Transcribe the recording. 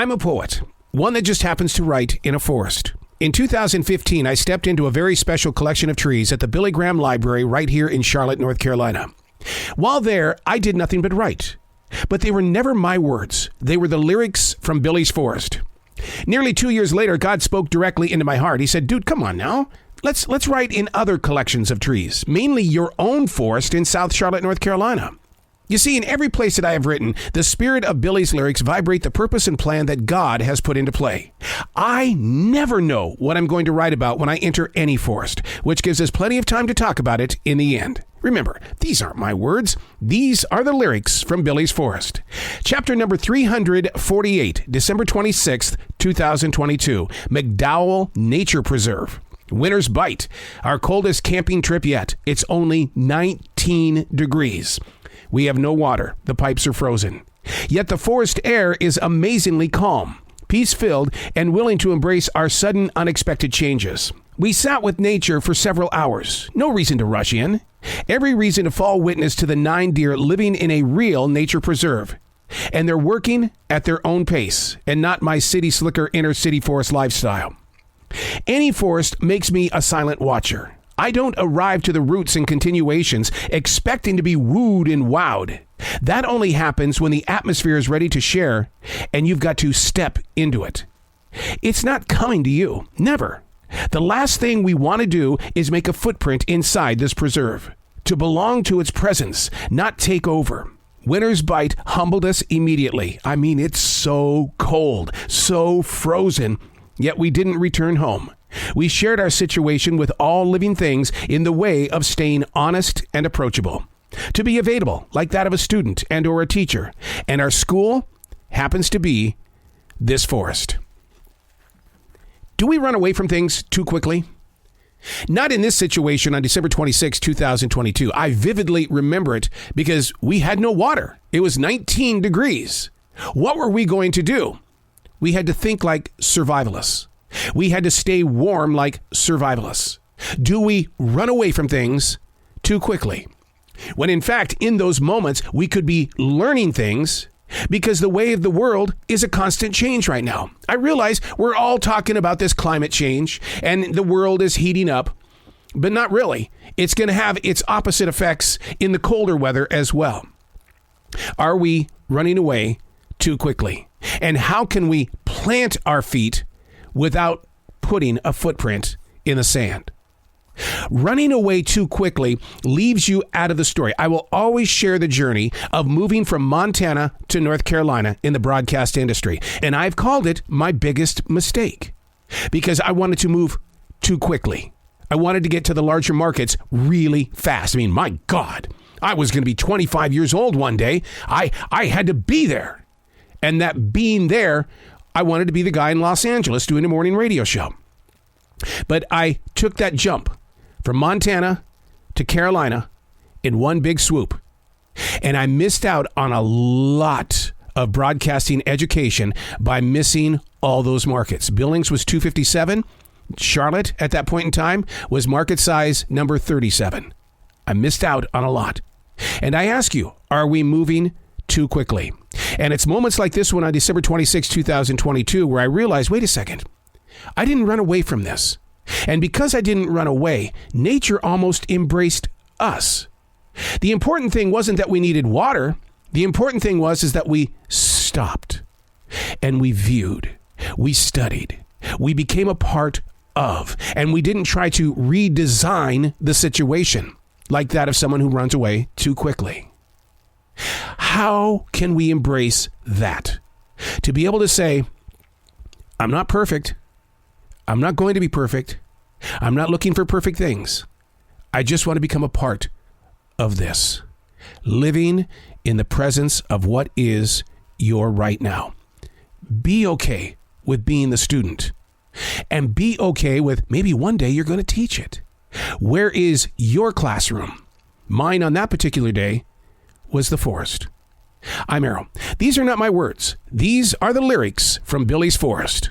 I'm a poet, one that just happens to write in a forest. In 2015, I stepped into a very special collection of trees at the Billy Graham Library right here in Charlotte, North Carolina. While there, I did nothing but write. But they were never my words. They were the lyrics from Billy's Forest. Nearly 2 years later, God spoke directly into my heart. He said, dude, come on now. Let's write in other collections of trees, mainly your own forest in South Charlotte, North Carolina. You see, in every place that I have written, the spirit of Billy's lyrics vibrate the purpose and plan that God has put into play. I never know what I'm going to write about when I enter any forest, which gives us plenty of time to talk about it in the end. Remember, these aren't my words. These are the lyrics from Billy's Forest. Chapter number 348, December 26th, 2022, McDowell Nature Preserve. Winter's bite, our coldest camping trip yet. It's only 19 degrees. We have no water. The pipes are frozen. Yet the forest air is amazingly calm, peace-filled, and willing to embrace our sudden, unexpected changes. We sat with nature for several hours. No reason to rush in. Every reason to fall witness to the 9 deer living in a real nature preserve. And they're working at their own pace, and not my city slicker inner city forest lifestyle. Any forest makes me a silent watcher. I don't arrive to the roots and continuations expecting to be wooed and wowed. That only happens when the atmosphere is ready to share and you've got to step into it. It's not coming to you. Never. The last thing we want to do is make a footprint inside this preserve. To belong to its presence, not take over. Winter's bite humbled us immediately. I mean, it's so cold, so frozen, yet we didn't return home. We shared our situation with all living things in the way of staying honest and approachable. To be available, like that of a student and or a teacher. And our school happens to be this forest. Do we run away from things too quickly? Not in this situation on December 26, 2022. I vividly remember it because we had no water. It was 19 degrees. What were we going to do? We had to think like survivalists. We had to stay warm like survivalists. Do we run away from things too quickly? When in fact, in those moments, we could be learning things because the way of the world is a constant change right now. I realize we're all talking about this climate change and the world is heating up, but not really. It's going to have its opposite effects in the colder weather as well. Are we running away too quickly? And how can we plant our feet without putting a footprint in the sand? Running away too quickly leaves you out of the story. I will always share the journey of moving from Montana to North Carolina in the broadcast industry. And I've called it my biggest mistake because I wanted to move too quickly. I wanted to get to the larger markets really fast. I mean, my God, I was going to be 25 years old one day. I had to be there. And that being there, I wanted to be the guy in Los Angeles doing a morning radio show. But I took that jump from Montana to Carolina in one big swoop. And I missed out on a lot of broadcasting education by missing all those markets. Billings was 257. Charlotte, at that point in time, was market size number 37. I missed out on a lot. And I ask you, are we moving too quickly? And it's moments like this one on December 26, 2022, where I realized, wait a second, I didn't run away from this. And because I didn't run away, nature almost embraced us. The important thing wasn't that we needed water. The important thing is that we stopped and we viewed, we studied, we became a part of, and we didn't try to redesign the situation like that of someone who runs away too quickly. How can we embrace that? To be able to say, I'm not perfect. I'm not going to be perfect. I'm not looking for perfect things. I just want to become a part of this. Living in the presence of what is your right now. Be okay with being the student. And be okay with maybe one day you're going to teach it. Where is your classroom? Mine on that particular day was the forest. I'm Errol. These are not my words. These are the lyrics from Billy's Forest.